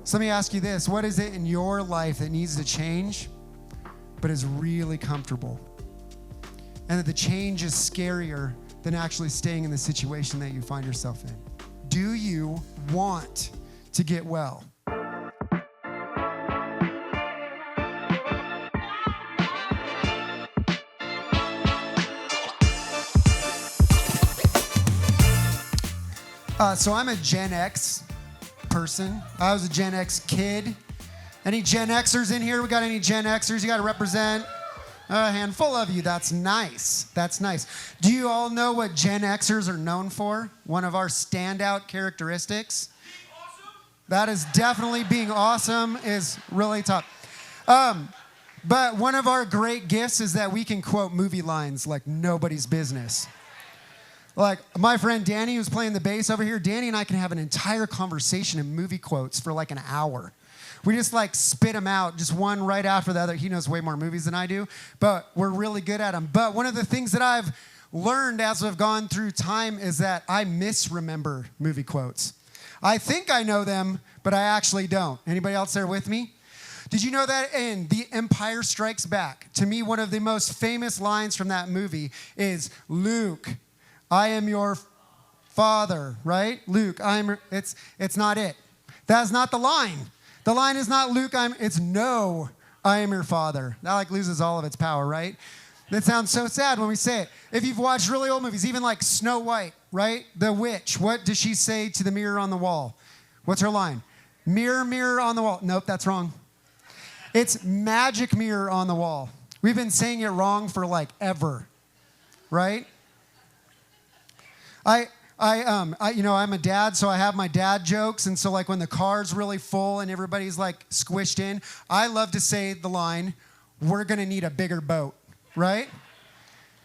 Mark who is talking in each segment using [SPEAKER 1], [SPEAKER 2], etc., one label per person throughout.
[SPEAKER 1] So let me ask you this. What is it in your life that needs to change, but is really comfortable? And that the change is scarier than actually staying in the situation that you find yourself in? Do you want to get well? So I'm a Gen X person. I was a Gen X kid. Any Gen Xers in here? We got any Gen Xers? You got to represent a handful of you. That's nice. That's nice. Do you all know what Gen Xers are known for? One of our standout characteristics? That is definitely being awesome is really top. But one of our great gifts is that we can quote movie lines like nobody's business. Like my friend Danny, who's playing the bass over here, Danny and I can have an entire conversation in movie quotes for like an hour. We just like spit them out, just one right after the other. He knows way more movies than I do, but we're really good at them. But one of the things that I've learned as I've gone through time is that I misremember movie quotes. I think I know them, but I actually don't. Anybody else there with me? Did you know that in The Empire Strikes Back, to me, one of the most famous lines from that movie is, Luke, I am your father, right? Luke, it's not it. That's not the line. The line is not Luke, it's no, I am your father. That like loses all of its power, right? That sounds so sad when we say it. If you've watched really old movies, even like Snow White, right? The witch, what does she say to the mirror on the wall? What's her line? Mirror, mirror on the wall. Nope, that's wrong. It's magic mirror on the wall. We've been saying it wrong for like ever, right? I'm a dad, so I have my dad jokes. And so like when the car's really full and everybody's like squished in, I love to say the line, we're going to need a bigger boat, right?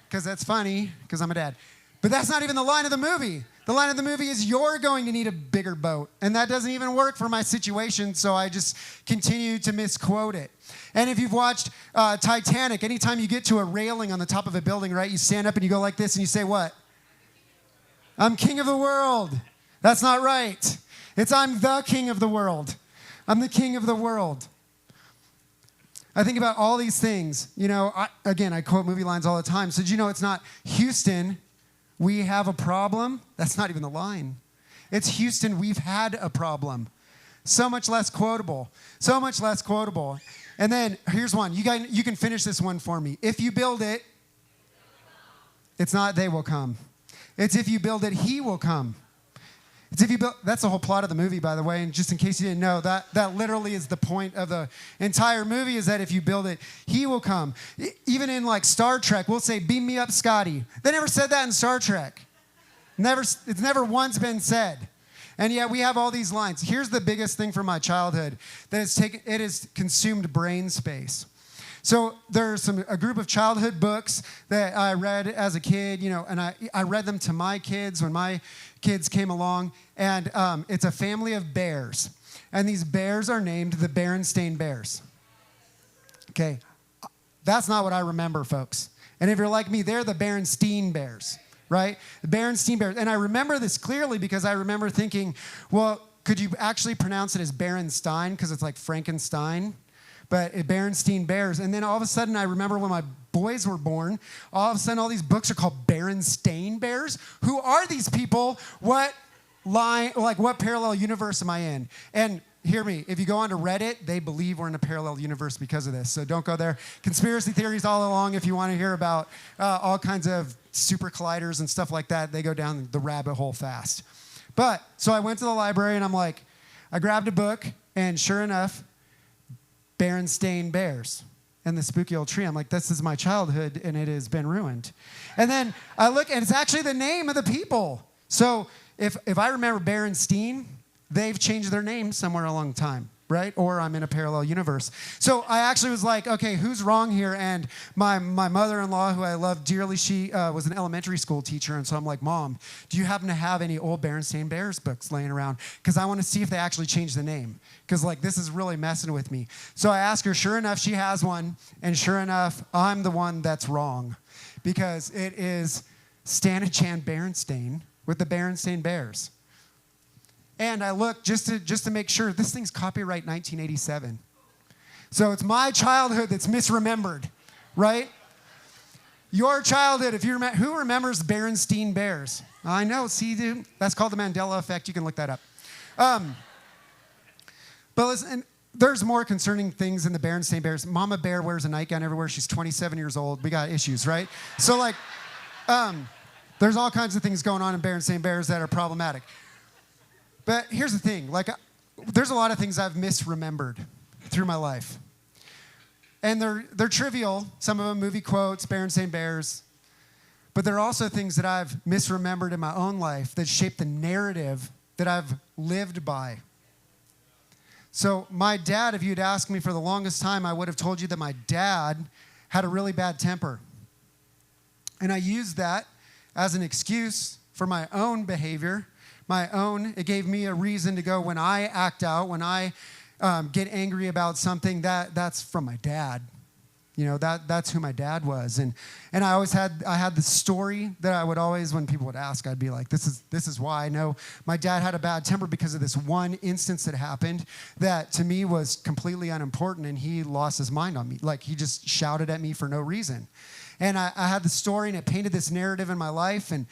[SPEAKER 1] Because that's funny, because I'm a dad. But that's not even the line of the movie. The line of the movie is you're going to need a bigger boat. And that doesn't even work for my situation, so I just continue to misquote it. And if you've watched Titanic, anytime you get to a railing on the top of a building, right, you stand up and you go like this and you say what? I'm king of the world. That's not right. It's I'm the king of the world. I'm the king of the world. I think about all these things. You know, I quote movie lines all the time. So did you know it's not Houston, we have a problem? That's not even the line. It's Houston, we've had a problem. So much less quotable. So much less quotable. And then here's one. You can finish this one for me. If you build it, it's not they will come. It's if you build it, he will come. It's if you build. That's the whole plot of the movie, by the way. And just in case you didn't know, that literally is the point of the entire movie is that if you build it, he will come. Even in like Star Trek, we'll say, beam me up, Scotty. They never said that in Star Trek. It's never once been said. And yet we have all these lines. Here's the biggest thing from my childhood that it has consumed brain space. So there's a group of childhood books that I read as a kid, and I read them to my kids when my kids came along, and it's a family of bears. And these bears are named the Berenstain Bears. Okay, that's not what I remember, folks. And if you're like me, they're the Berenstein Bears, right? The Berenstein Bears. And I remember this clearly because I remember thinking, well, could you actually pronounce it as Berenstein because it's like Frankenstein? But Berenstein Bears. And then all of a sudden, I remember when my boys were born, all of a sudden, all these books are called Berenstain Bears. Who are these people? What parallel universe am I in? And hear me, if you go onto Reddit, they believe we're in a parallel universe because of this. So don't go there. Conspiracy theories all along, if you want to hear about all kinds of super colliders and stuff like that, they go down the rabbit hole fast. But, so I went to the library, and I grabbed a book, and sure enough, Berenstain Bears and the spooky old tree. I'm like, this is my childhood, and it has been ruined. And then I look, and it's actually the name of the people. So if I remember Berenstein, they've changed their name somewhere along the time, right? Or I'm in a parallel universe. So I actually was like, okay, who's wrong here? And my mother-in-law, who I love dearly, she was an elementary school teacher. And so I'm like, Mom, do you happen to have any old Berenstain Bears books laying around? Because I want to see if they actually changed the name. Because this is really messing with me. So I asked her, sure enough, she has one. And sure enough, I'm the one that's wrong. Because it is Stan and Chan Berenstain with the Berenstain Bears. And I looked just to make sure. This thing's copyright 1987. So it's my childhood that's misremembered, right? Your childhood, if you remember, who remembers Berenstain Bears? I know, see, dude, that's called the Mandela effect. You can look that up. But listen, there's more concerning things in the Berenstain Bears. Mama Bear wears a nightgown everywhere. She's 27 years old. We got issues, right? So like, there's all kinds of things going on in Berenstain Bears that are problematic. But here's the thing, like, there's a lot of things I've misremembered through my life. And they're trivial. Some of them movie quotes, Berenstain Bears. But there are also things that I've misremembered in my own life that shape the narrative that I've lived by. So my dad, if you'd asked me for the longest time, I would have told you that my dad had a really bad temper. And I used that as an excuse for my own behavior, it gave me a reason to go when I act out, when I get angry about something, that's from my dad. You know, that's who my dad was. And I had this story that I would always, when people would ask, I'd be like, this is why I know my dad had a bad temper, because of this one instance that happened that to me was completely unimportant, and he lost his mind on me. Like, he just shouted at me for no reason. And I had the story, and it painted this narrative in my life, and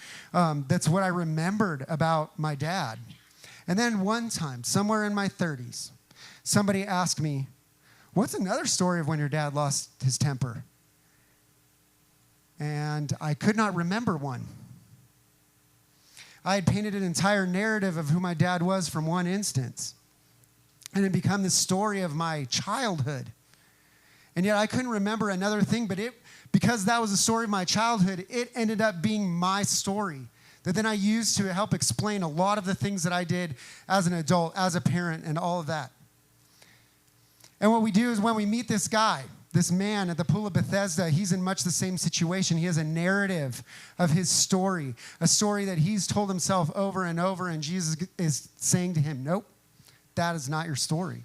[SPEAKER 1] that's what I remembered about my dad. And then one time, somewhere in my 30s, somebody asked me, what's another story of when your dad lost his temper? And I could not remember one. I had painted an entire narrative of who my dad was from one instance. And it had become the story of my childhood. And yet I couldn't remember another thing, but because that was the story of my childhood, it ended up being my story that then I used to help explain a lot of the things that I did as an adult, as a parent, and all of that. And what we do is when we meet this guy, this man at the pool of Bethesda, he's in much the same situation. He has a narrative of his story, a story that he's told himself over and over, and Jesus is saying to him, nope, that is not your story.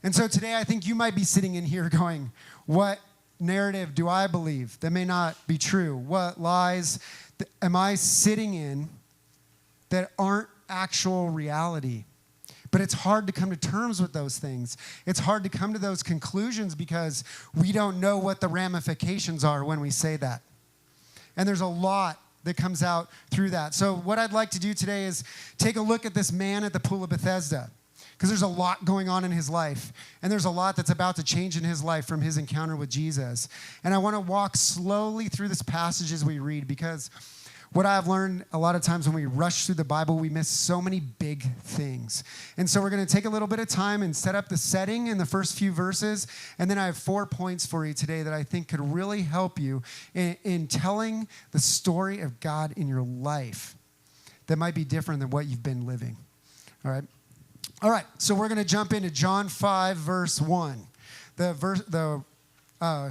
[SPEAKER 1] And so today I think you might be sitting in here going, what narrative do I believe that may not be true? What lies am I sitting in that aren't actual reality? But it's hard to come to terms with those things. It's hard to come to those conclusions because we don't know what the ramifications are when we say that. And there's a lot that comes out through that. So what I'd like to do today is take a look at this man at the pool of Bethesda, because there's a lot going on in his life, and there's a lot that's about to change in his life from his encounter with Jesus. And I want to walk slowly through this passage as we read, because what I've learned a lot of times when we rush through the Bible, we miss so many big things. And so we're going to take a little bit of time and set up the setting in the first few verses. And then I have 4 points for you today that I think could really help you in telling the story of God in your life that might be different than what you've been living. All right? All right, so we're going to jump into John 5, verse 1. The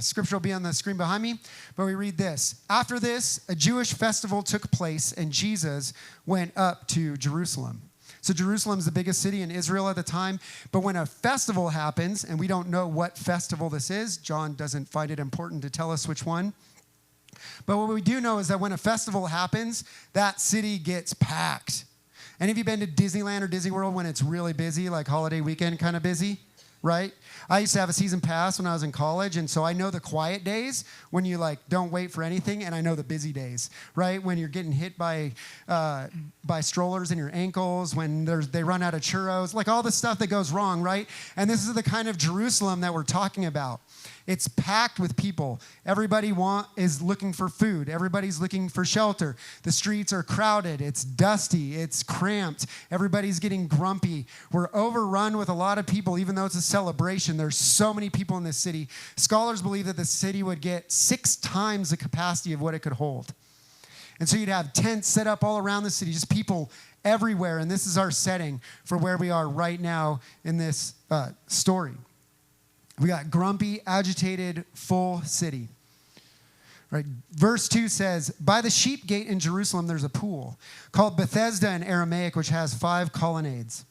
[SPEAKER 1] scripture will be on the screen behind me, but we read this. After this, a Jewish festival took place, and Jesus went up to Jerusalem. So Jerusalem is the biggest city in Israel at the time, but when a festival happens, and we don't know what festival this is, John doesn't find it important to tell us which one, but what we do know is that when a festival happens, that city gets packed. Any of you been to Disneyland or Disney World when it's really busy, like holiday weekend kind of busy? Right? I used to have a season pass when I was in college, and so I know the quiet days when you like don't wait for anything, and I know the busy days, right? When you're getting hit by strollers in your ankles, when they run out of churros, like all the stuff that goes wrong, right? And this is the kind of Jerusalem that we're talking about. It's packed with people. Everybody is looking for food. Everybody's looking for shelter. The streets are crowded. It's dusty. It's cramped. Everybody's getting grumpy. We're overrun with a lot of people, even though it's a celebration. There's so many people in this city. Scholars believe that the city would get 6 times the capacity of what it could hold. And so you'd have tents set up all around the city, just people everywhere. And this is our setting for where we are right now in this story. We got grumpy, agitated, full city. Right? Verse 2 says, by the sheep gate in Jerusalem, there's a pool called Bethesda in Aramaic, which has 5 colonnades.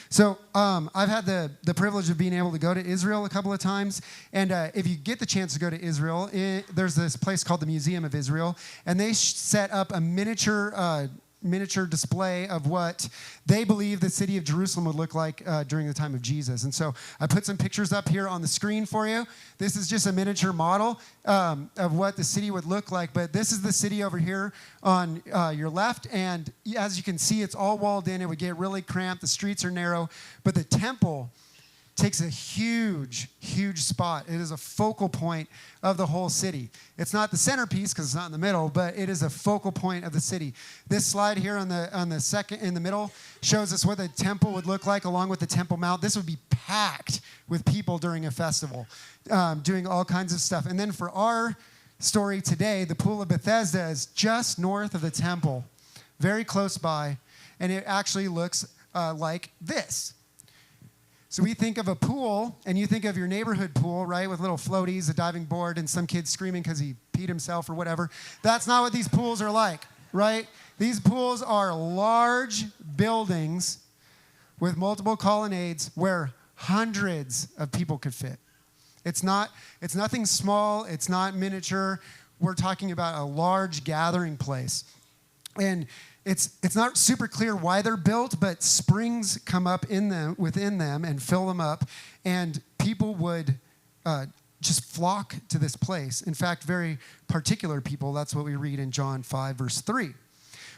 [SPEAKER 1] So I've had the privilege of being able to go to Israel a couple of times. And if you get the chance to go to Israel, there's this place called the Museum of Israel. And they set up a miniature miniature display of what they believe the city of Jerusalem would look like during the time of Jesus. And so I put some pictures up here on the screen for you. This is just a miniature model of what the city would look like. But this is the city over here on your left. And as you can see, it's all walled in. It would get really cramped. The streets are narrow. But the temple takes a huge, huge spot. It is a focal point of the whole city. It's not the centerpiece because it's not in the middle, but it is a focal point of the city. This slide here on the second in the middle shows us what the temple would look like along with the Temple Mount. This would be packed with people during a festival, doing all kinds of stuff. And then for our story today, the Pool of Bethesda is just north of the temple, very close by, and it actually looks like this. So we think of a pool, and you think of your neighborhood pool, right, with little floaties, a diving board, and some kid screaming because he peed himself or whatever. That's not what these pools are like, right? These pools are large buildings with multiple colonnades where hundreds of people could fit. It's nothing small. It's not miniature. We're talking about a large gathering place. And it's not super clear why they're built, but springs come up within them and fill them up, and people would just flock to this place. In fact, very particular people. That's what we read in John 5, verse 3.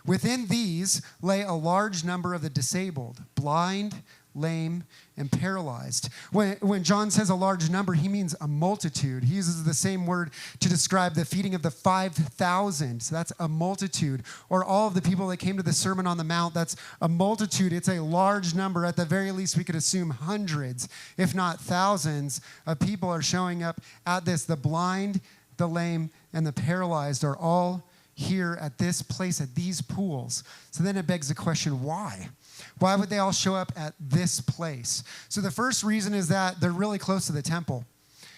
[SPEAKER 1] Within these lay a large number of the disabled, blind, lame, and paralyzed. When John says a large number, he means a multitude. He uses the same word to describe the feeding of the 5,000. So that's a multitude. Or all of the people that came to the Sermon on the Mount, that's a multitude. It's a large number. At the very least, we could assume hundreds, if not thousands, of people are showing up at this. The blind, the lame, and the paralyzed are all here at this place, at these pools. So then it begs the question, why? Why would they all show up at this place? So the first reason is that they're really close to the temple.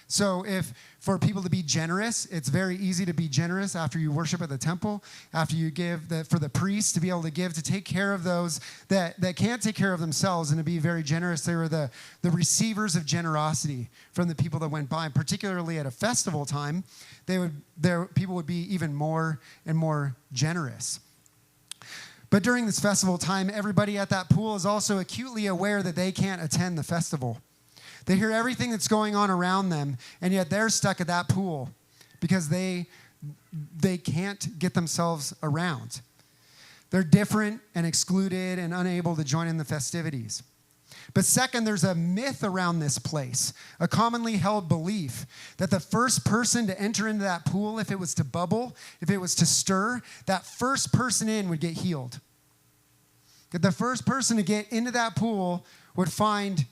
[SPEAKER 1] So if for people to be generous, it's very easy to be generous after you worship at the temple, after you give, for the priests to be able to give, to take care of those that can't take care of themselves, and to be very generous. They were the receivers of generosity from the people that went by. And particularly at a festival time, people would be even more and more generous. But during this festival time, everybody at that pool is also acutely aware that they can't attend the festival. They hear everything that's going on around them, and yet they're stuck at that pool because they can't get themselves around. They're different and excluded and unable to join in the festivities. But second, there's a myth around this place, a commonly held belief that the first person to enter into that pool, if it was to bubble, if it was to stir, that first person in would get healed. That the first person to get into that pool would find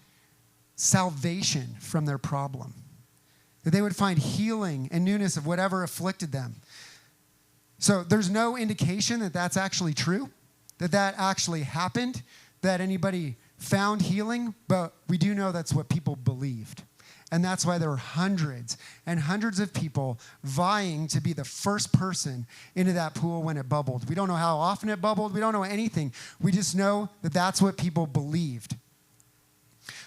[SPEAKER 1] salvation from their problem. That they would find healing and newness of whatever afflicted them. So there's no indication that that's actually true, that actually happened, that anybody found healing, but we do know that's what people believed. And that's why there were hundreds and hundreds of people vying to be the first person into that pool when it bubbled. We don't know how often it bubbled. We don't know anything. We just know that that's what people believed.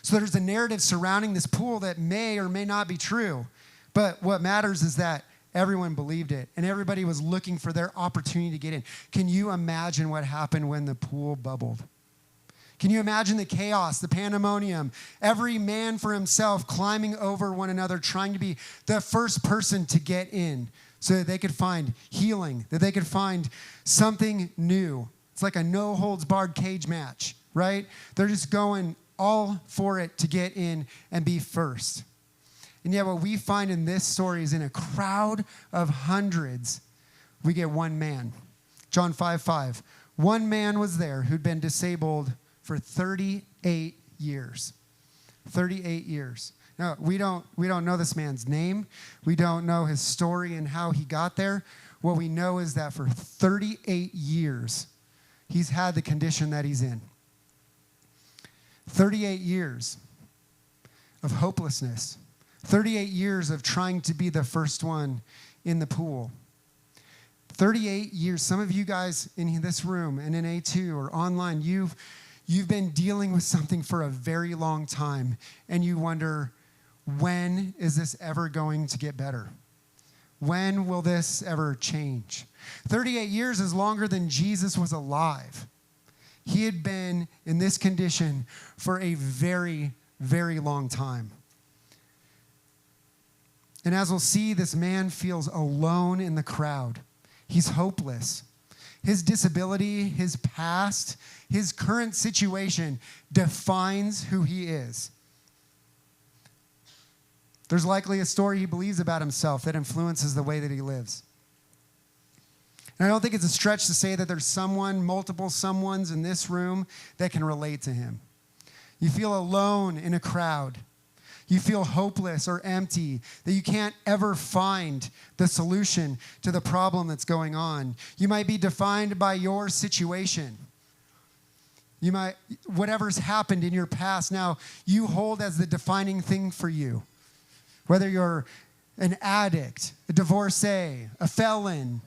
[SPEAKER 1] So there's a narrative surrounding this pool that may or may not be true. But what matters is that everyone believed it, and everybody was looking for their opportunity to get in. Can you imagine what happened when the pool bubbled? Can you imagine the chaos, the pandemonium, every man for himself climbing over one another, trying to be the first person to get in so that they could find healing, that they could find something new? It's like a no-holds-barred cage match, right? They're just going all for it to get in and be first. And yet what we find in this story is in a crowd of hundreds, we get one man. John 5:5. One man was there who'd been disabled for 38 years. 38 years. Now, we don't know this man's name. We don't know his story and how he got there. What we know is that for 38 years, he's had the condition that he's in. 38 years of hopelessness. 38 years of trying to be the first one in the pool. 38 years. Some of you guys in this room and in A2 or online, you've been dealing with something for a very long time, and you wonder, when is this ever going to get better? When will this ever change? 38 years is longer than Jesus was alive. He had been in this condition for a very, very long time. And as we'll see, this man feels alone in the crowd. He's hopeless. His disability, his past, his current situation defines who he is. There's likely a story he believes about himself that influences the way that he lives. And I don't think it's a stretch to say that there's someone, multiple someones in this room that can relate to him. You feel alone in a crowd. You feel hopeless or empty, that you can't ever find the solution to the problem that's going on. You might be defined by your situation. Whatever's happened in your past now, you hold as the defining thing for you. Whether you're an addict, a divorcee, a felon,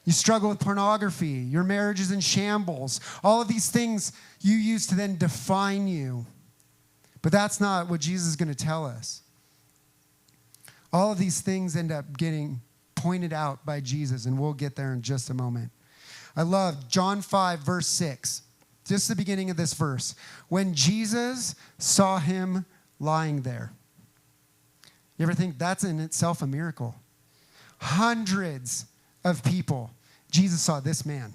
[SPEAKER 1] you struggle with pornography, your marriage is in shambles, all of these things you use to then define you. But that's not what Jesus is going to tell us. All of these things end up getting pointed out by Jesus, and we'll get there in just a moment. I love John 5, verse 6, just the beginning of this verse. When Jesus saw him lying there. You ever think that's in itself a miracle? Hundreds of people. Jesus saw this man.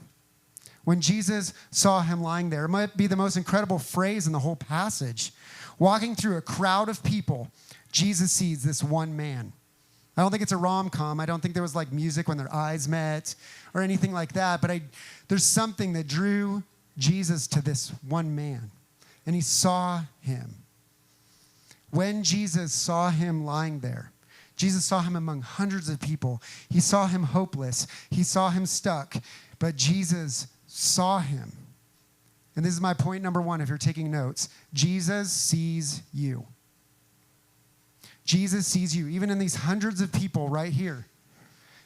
[SPEAKER 1] When Jesus saw him lying there, it might be the most incredible phrase in the whole passage. Walking through a crowd of people, Jesus sees this one man. I don't think it's a rom-com. I don't think there was like music when their eyes met or anything like that. But there's something that drew Jesus to this one man. And he saw him. When Jesus saw him lying there, Jesus saw him among hundreds of people. He saw him hopeless. He saw him stuck. But Jesus saw him. And this is my point number one if you're taking notes. Jesus sees you. Jesus sees you. Even in these hundreds of people right here,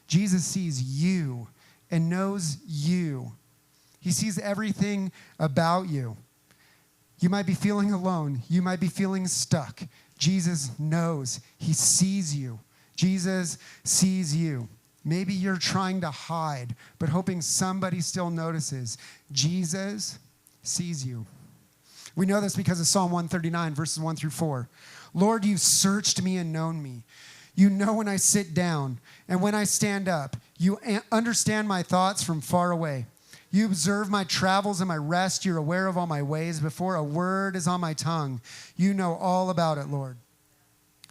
[SPEAKER 1] Jesus sees you and knows you. He sees everything about you. You might be feeling alone. You might be feeling stuck. Jesus knows. He sees you. Jesus sees you. Maybe you're trying to hide, but hoping somebody still notices. Jesus sees you. We know this because of Psalm 139, verses 1 through 4. Lord, you've searched me and known me. You know when I sit down and when I stand up. You understand my thoughts from far away. You observe my travels and my rest. You're aware of all my ways. Before a word is on my tongue, you know all about it, Lord.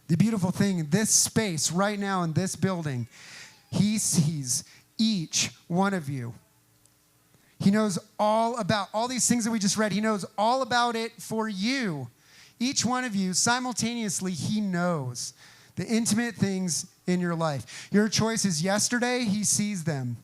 [SPEAKER 1] The beautiful thing, this space right now in this building, he sees each one of you. He knows all about all these things that we just read. He knows all about it for you. Each one of you, simultaneously, he knows the intimate things in your life. Your choices yesterday, he sees them.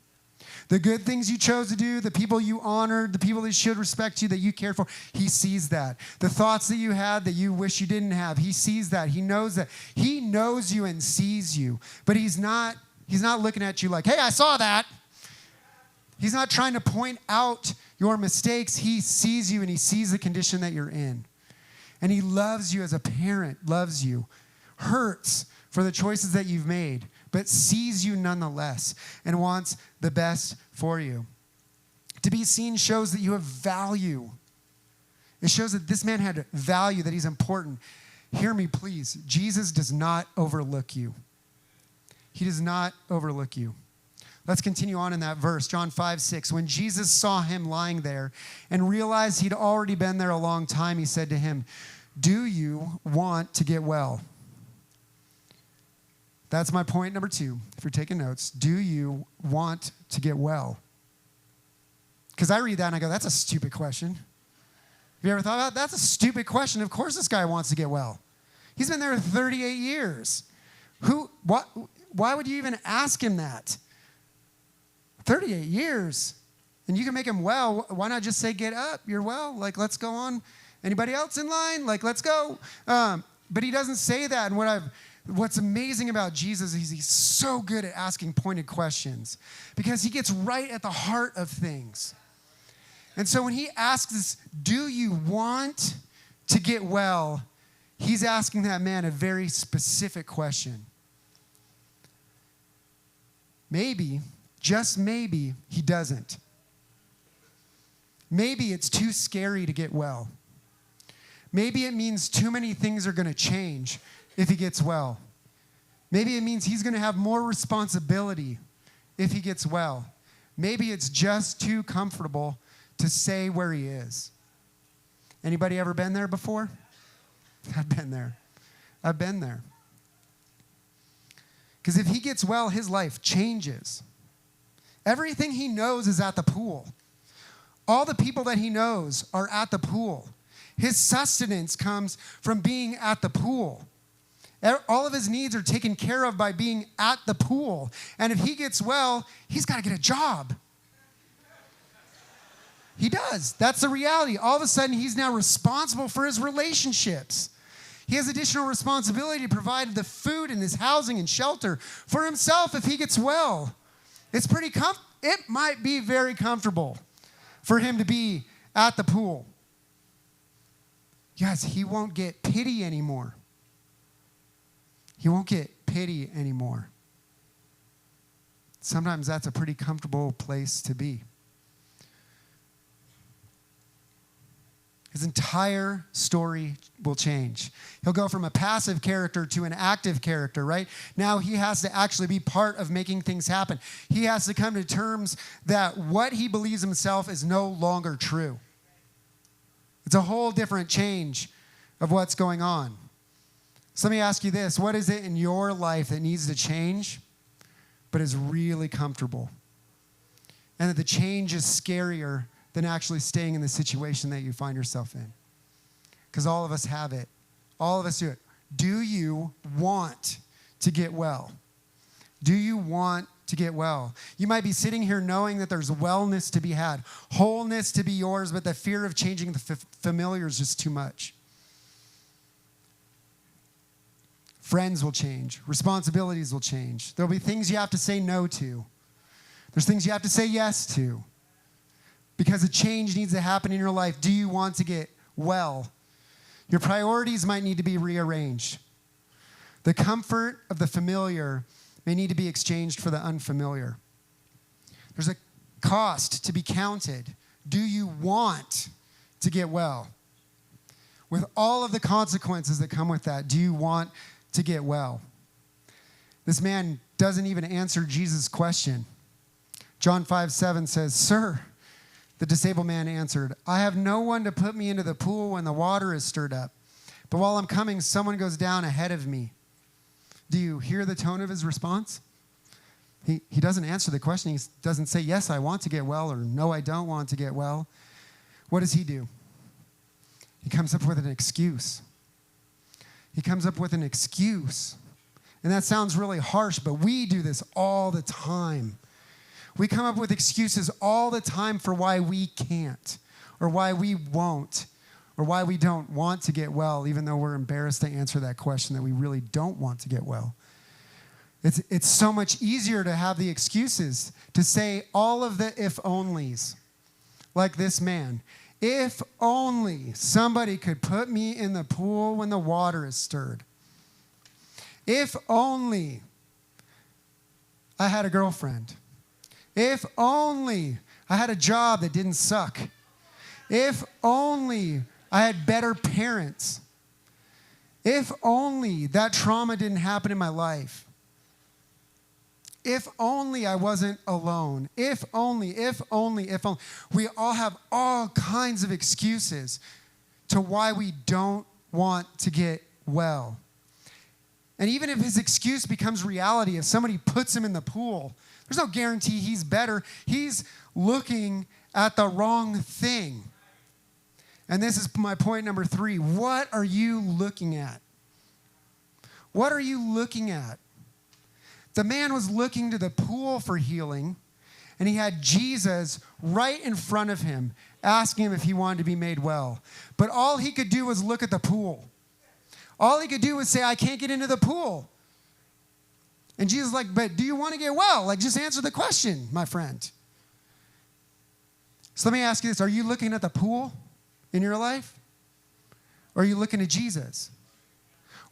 [SPEAKER 1] The good things you chose to do, the people you honored, the people that should respect you, that you cared for, he sees that. The thoughts that you had that you wish you didn't have, he sees that. He knows that. He knows you and sees you. But he's not looking at you like, hey, I saw that. He's not trying to point out your mistakes. He sees you and he sees the condition that you're in. And he loves you as a parent, loves you, hurts for the choices that you've made, but sees you nonetheless and wants the best for you. To be seen shows that you have value. It shows that this man had value, that he's important. Hear me, please. Jesus does not overlook you. He does not overlook you. Let's continue on in that verse, John 5, 6. When Jesus saw him lying there and realized he'd already been there a long time, he said to him, do you want to get well? That's my point number 2, if you're taking notes. Do you want to get well? Because I read that and I go, that's a stupid question. Have you ever thought about that? That's a stupid question. Of course this guy wants to get well. He's been there 38 years. Why would you even ask him that? 38 years. And you can make him well. Why not just say, get up, you're well. Like, let's go on. Anybody else in line? Like, let's go. But he doesn't say that. And what's amazing about Jesus is he's so good at asking pointed questions because he gets right at the heart of things. And so when he asks this, do you want to get well? He's asking that man a very specific question. maybe, just maybe, he doesn't. Maybe it's too scary to get well. Maybe it means too many things are going to change if he gets well. Maybe it means he's going to have more responsibility if he gets well. Maybe it's just too comfortable to say where he is. Anybody ever been there before? I've been there. I've been there. Because if he gets well, his life changes. Everything he knows is at the pool. All the people that he knows are at the pool. His sustenance comes from being at the pool. All of his needs are taken care of by being at the pool. And if he gets well, he's got to get a job. He does. That's the reality. All of a sudden, he's now responsible for his relationships. He has additional responsibility to provide the food and his housing and shelter for himself if he gets well. It's it might be very comfortable for him to be at the pool. Guys, he won't get pity anymore. He won't get pity anymore. Sometimes that's a pretty comfortable place to be. His entire story will change. He'll go from a passive character to an active character, right? Now he has to actually be part of making things happen. He has to come to terms that what he believes himself is no longer true. It's a whole different change of what's going on. So let me ask you this. What is it in your life that needs to change, but is really comfortable? And that the change is scarier than actually staying in the situation that you find yourself in. Because all of us have it. All of us do it. Do you want to get well? Do you want to get well? You might be sitting here knowing that there's wellness to be had, wholeness to be yours, but the fear of changing the familiar is just too much. Friends will change. Responsibilities will change. There'll be things you have to say no to. There's things you have to say yes to. Because a change needs to happen in your life. Do you want to get well? Your priorities might need to be rearranged. The comfort of the familiar may need to be exchanged for the unfamiliar. There's a cost to be counted. Do you want to get well? With all of the consequences that come with that, do you want to get well? This man doesn't even answer Jesus' question. John 5:7 says, "Sir," the disabled man answered, "I have no one to put me into the pool when the water is stirred up. But while I'm coming, someone goes down ahead of me." Do you hear the tone of his response? He doesn't answer the question. He doesn't say, "Yes, I want to get well," or "No, I don't want to get well." What does he do? He comes up with an excuse. He comes up with an excuse. And that sounds really harsh, but we do this all the time. We come up with excuses all the time for why we can't, or why we won't, or why we don't want to get well, even though we're embarrassed to answer that question that we really don't want to get well. It's so much easier to have the excuses, to say all of the if-onlys, like this man. If only somebody could put me in the pool when the water is stirred. If only I had a girlfriend. If only I had a job that didn't suck. If only I had better parents. If only that trauma didn't happen in my life. If only I wasn't alone. If only. We all have all kinds of excuses to why we don't want to get well. And even if his excuse becomes reality, if somebody puts him in the pool, there's no guarantee he's better. He's looking at the wrong thing. And this is my point number 3. What are you looking at? What are you looking at? The man was looking to the pool for healing, and he had Jesus right in front of him, asking him if he wanted to be made well. But all he could do was look at the pool. All he could do was say, "I can't get into the pool." And Jesus is like, "But do you want to get well? Like, just answer the question, my friend." So let me ask you this. Are you looking at the pool in your life? Or are you looking at Jesus?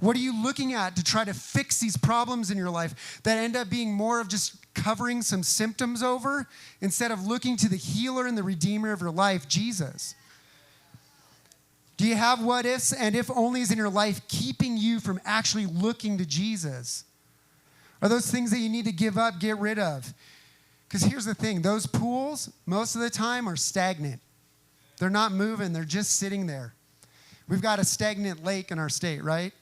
[SPEAKER 1] What are you looking at to try to fix these problems in your life that end up being more of just covering some symptoms over instead of looking to the healer and the redeemer of your life, Jesus? Do you have what ifs and if onlys in your life keeping you from actually looking to Jesus? Are those things that you need to give up, get rid of? Because here's the thing, those pools, most of the time, are stagnant. They're not moving, they're just sitting there. We've got a stagnant lake in our state, right?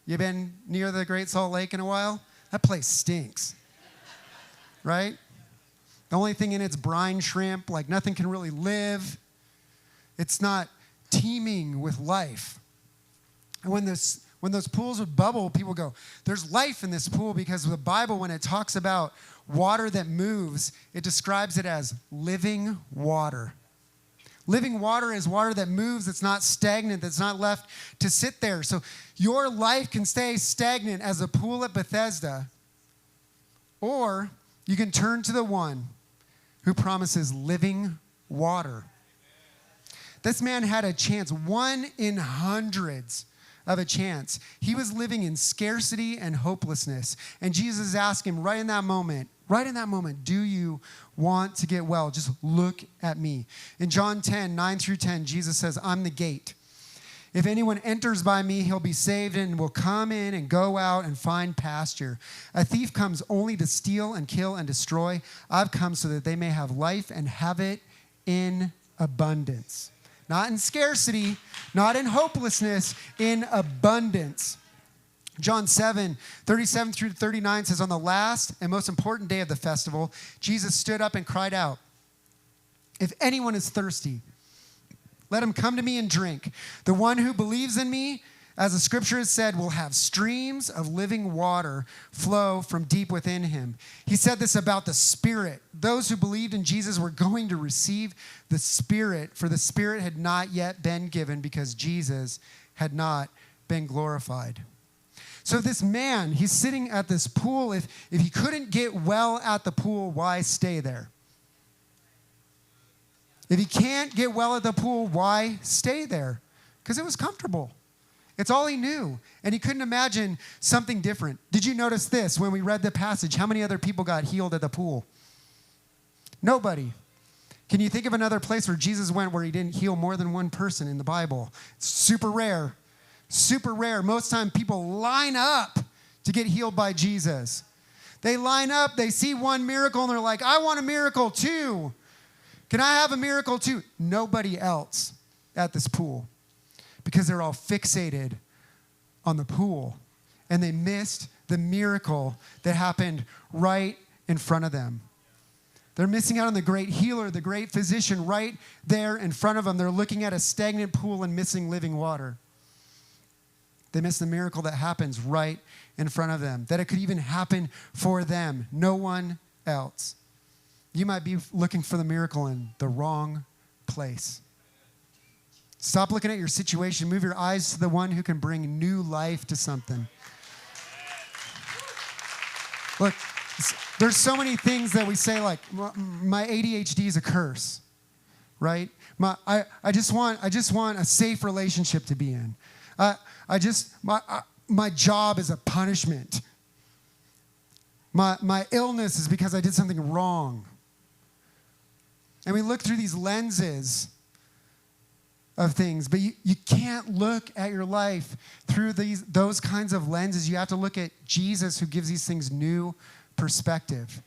[SPEAKER 1] You been near the Great Salt Lake in a while? That place stinks, right? The only thing in it's brine shrimp, like nothing can really live. It's not teeming with life. And when those pools would bubble, people go, there's life in this pool, because the Bible, when it talks about water that moves, it describes it as living water. Living water is water that moves, that's not stagnant, that's not left to sit there. So your life can stay stagnant as a pool at Bethesda, or you can turn to the one who promises living water. This man had a chance, 1 in hundreds of a chance. He was living in scarcity and hopelessness. And Jesus asked him right in that moment, do you want to get well? Just look at me. In John 10, 9-10, Jesus says, I'm the gate. If anyone enters by me, he'll be saved and will come in and go out and find pasture. A thief comes only to steal and kill and destroy. I've come so that they may have life and have it in abundance. Not in scarcity, not in hopelessness, in abundance. John 7, 37-39 says, on the last and most important day of the festival, Jesus stood up and cried out, if anyone is thirsty, let him come to me and drink. The one who believes in me, as the scripture has said, will have streams of living water flow from deep within him. He said this about the Spirit. Those who believed in Jesus were going to receive the Spirit, for the Spirit had not yet been given because Jesus had not been glorified. So this man, he's sitting at this pool. If he couldn't get well at the pool, why stay there? If he can't get well at the pool, why stay there? Because it was comfortable. It's all he knew. And he couldn't imagine something different. Did you notice this when we read the passage? How many other people got healed at the pool? Nobody. Can you think of another place where Jesus went where he didn't heal more than one person in the Bible? It's super rare. Super rare. Most time people line up to get healed by Jesus. They line up, they see one miracle, and they're like, I want a miracle too. Can I have a miracle too? Nobody else at this pool, because they're all fixated on the pool, and they missed the miracle that happened right in front of them. They're missing out on the great healer, the great physician right there in front of them. They're looking at a stagnant pool and missing living water. They miss the miracle that happens right in front of them, that it could even happen for them, no one else. You might be looking for the miracle in the wrong place. Stop looking at your situation. Move your eyes to the one who can bring new life to something. Look, there's so many things that we say, like, my ADHD is a curse, right? I just want a safe relationship to be in. My job is a punishment. My illness is because I did something wrong. And we look through these lenses of things, but you can't look at your life through those kinds of lenses. You have to look at Jesus, who gives these things new perspective.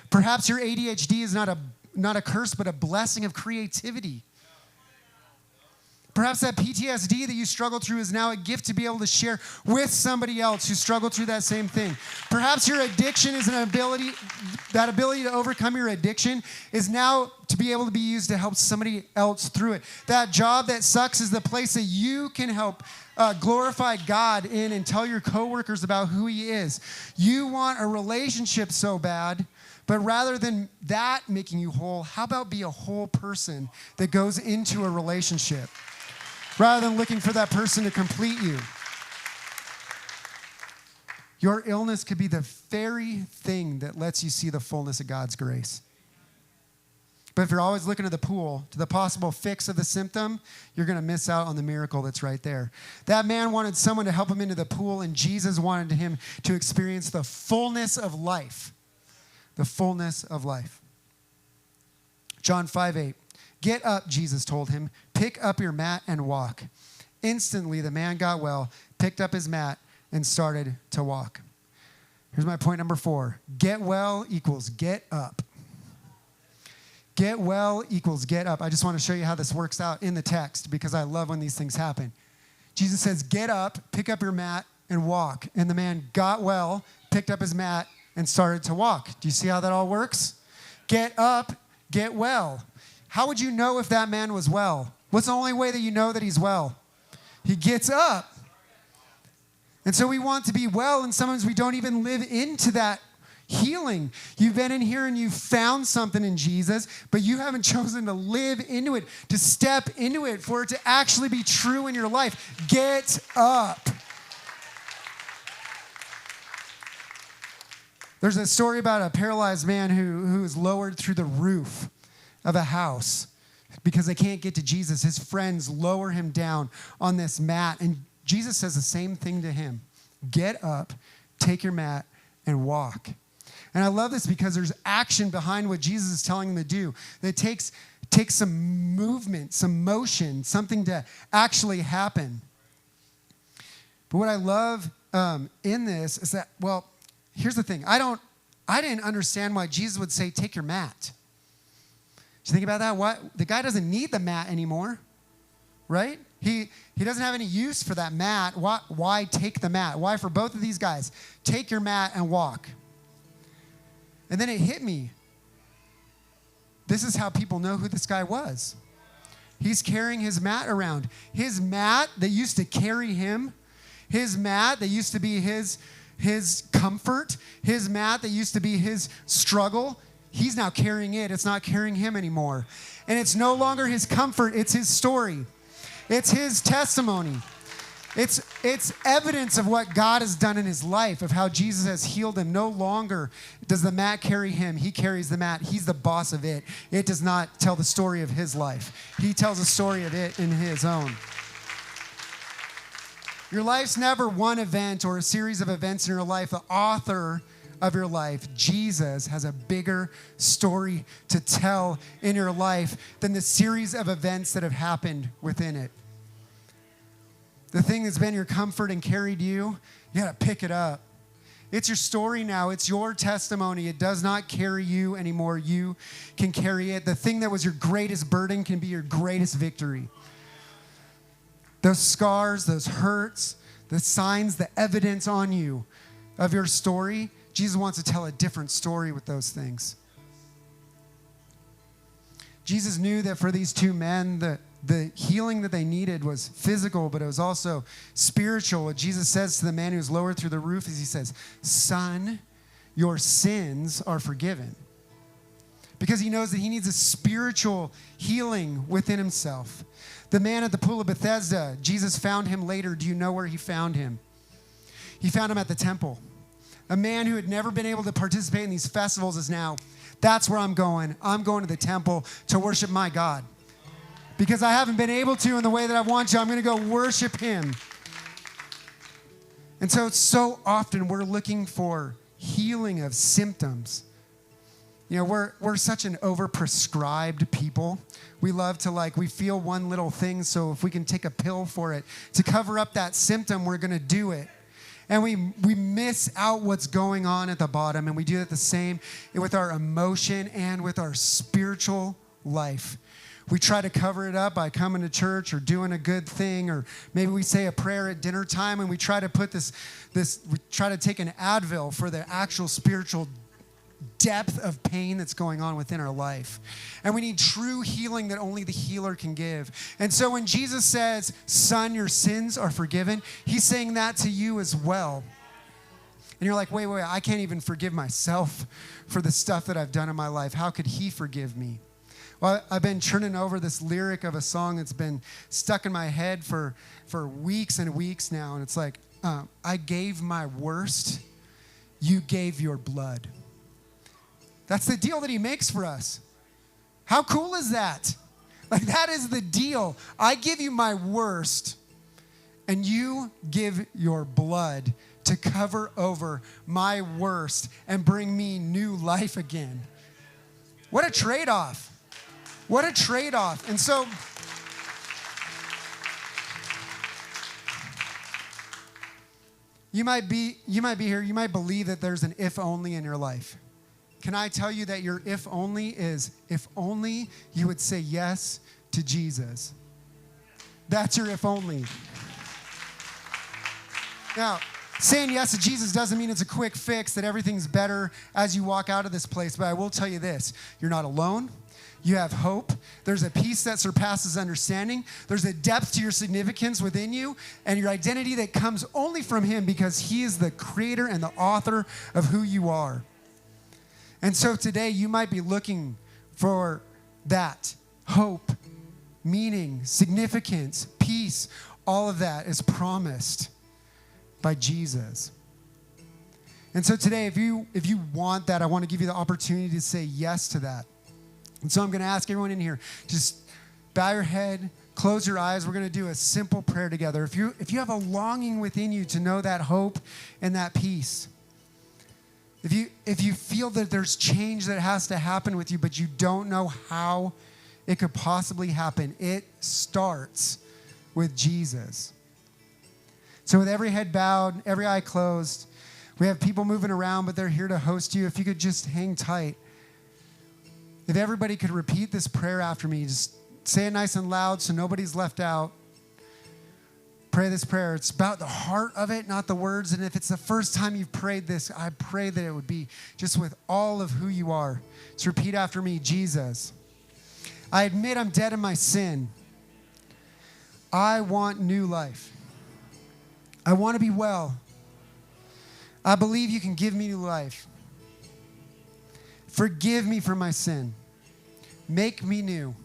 [SPEAKER 1] Perhaps your ADHD is not a curse, but a blessing of creativity. Perhaps that PTSD that you struggle through is now a gift to be able to share with somebody else who struggled through that same thing. Perhaps your addiction is that ability to overcome your addiction is now to be able to be used to help somebody else through it. That job that sucks is the place that you can help glorify God in and tell your coworkers about who he is. You want a relationship so bad, but rather than that making you whole, how about be a whole person that goes into a relationship? Rather than looking for that person to complete you. Your illness could be the very thing that lets you see the fullness of God's grace. But if you're always looking to the pool, to the possible fix of the symptom, you're going to miss out on the miracle that's right there. That man wanted someone to help him into the pool, and Jesus wanted him to experience the fullness of life. the fullness of life. John 5:8. Get up, Jesus told him. Pick up your mat and walk. Instantly, the man got well, picked up his mat, and started to walk. Here's my point number 4. Get well equals get up. Get well equals get up. I just want to show you how this works out in the text because I love when these things happen. Jesus says, get up, pick up your mat, and walk. And the man got well, picked up his mat, and started to walk. Do you see how that all works? Get up, get well. How would you know if that man was well? What's the only way that you know that he's well? He gets up. And so we want to be well, and sometimes we don't even live into that healing. You've been in here and you've found something in Jesus, but you haven't chosen to live into it, to step into it, for it to actually be true in your life. Get up. There's a story about a paralyzed man who is lowered through the roof of a house because they can't get to Jesus. His friends lower him down on this mat, and Jesus says the same thing to him. Get up, take your mat, and walk. And I love this because there's action behind what Jesus is telling them to do. That takes some movement, some motion, something to actually happen. But what I love in this is that, well, here's the thing. I didn't understand why Jesus would say, take your mat. Did you think about that? What? The guy doesn't need the mat anymore, right? He doesn't have any use for that mat. Why take the mat? Why for both of these guys? Take your mat and walk. And then it hit me. This is how people know who this guy was. He's carrying his mat around. His mat that used to carry him, his mat that used to be his comfort, his mat that used to be his struggle, he's now carrying it. It's not carrying him anymore. And it's no longer his comfort, it's his story. It's his testimony. It's evidence of what God has done in his life, of how Jesus has healed him. No longer does the mat carry him. He carries the mat. He's the boss of it. It does not tell the story of his life. He tells the story of it in his own. Your life's never one event or a series of events in your life. The author of your life, Jesus, has a bigger story to tell in your life than the series of events that have happened within it. The thing that's been your comfort and carried you, you got to pick it up. It's your story now. It's your testimony. It does not carry you anymore. You can carry it. The thing that was your greatest burden can be your greatest victory. Those scars, those hurts, the signs, the evidence on you of your story, Jesus wants to tell a different story with those things. Jesus knew that for these two men, the healing that they needed was physical, but it was also spiritual. What Jesus says to the man who's lowered through the roof is he says, son, your sins are forgiven. Because he knows that he needs a spiritual healing within himself. The man at the pool of Bethesda, Jesus found him later. Do you know where he found him? He found him at the temple. A man who had never been able to participate in these festivals is now, that's where I'm going. I'm going to the temple to worship my God. Because I haven't been able to in the way that I want to, I'm going to go worship him. And so often we're looking for healing of symptoms. You know, we're such an overprescribed people. We love to we feel one little thing, so if we can take a pill for it to cover up that symptom, we're going to do it. And we miss out what's going on at the bottom, and we do it the same with our emotion and with our spiritual life. We try to cover it up by coming to church or doing a good thing, or maybe we say a prayer at dinner time, and we try to put we try to take an Advil for the actual spiritual depth of pain that's going on within our life. And we need true healing that only the healer can give. And so when Jesus says, son, your sins are forgiven, he's saying that to you as well. And you're like, wait, I can't even forgive myself for the stuff that I've done in my life. How could he forgive me? Well, I've been churning over this lyric of a song that's been stuck in my head for weeks and weeks now. And it's like, I gave my worst, you gave your blood. That's the deal that he makes for us. How cool is that? That is the deal. I give you my worst, and you give your blood to cover over my worst and bring me new life again. What a trade-off. What a trade-off. And so you might be here, you might believe that there's an if only in your life. Can I tell you that your if only is if only you would say yes to Jesus. That's your if only. Now, saying yes to Jesus doesn't mean it's a quick fix, that everything's better as you walk out of this place, but I will tell you this, you're not alone. You have hope. There's a peace that surpasses understanding. There's a depth to your significance within you and your identity that comes only from him because he is the creator and the author of who you are. And so today you might be looking for that hope, meaning, significance, peace. All of that is promised by Jesus. And so today, if you want that, I want to give you the opportunity to say yes to that. And so I'm going to ask everyone in here, just bow your head, close your eyes. We're going to do a simple prayer together. If you have a longing within you to know that hope and that peace, if you feel that there's change that has to happen with you, but you don't know how it could possibly happen, it starts with Jesus. So with every head bowed, every eye closed, we have people moving around, but they're here to host you. If you could just hang tight. If everybody could repeat this prayer after me, just say it nice and loud so nobody's left out. Pray this prayer. It's about the heart of it, not the words. And if it's the first time you've prayed this, I pray that it would be just with all of who you are. So repeat after me. Jesus, I admit I'm dead in my sin. I want new life. I want to be well. I believe you can give me new life. Forgive me for my sin. Make me new.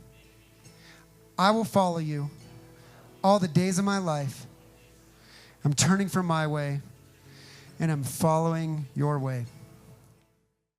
[SPEAKER 1] I will follow you all the days of my life. I'm turning from my way, and I'm following your way.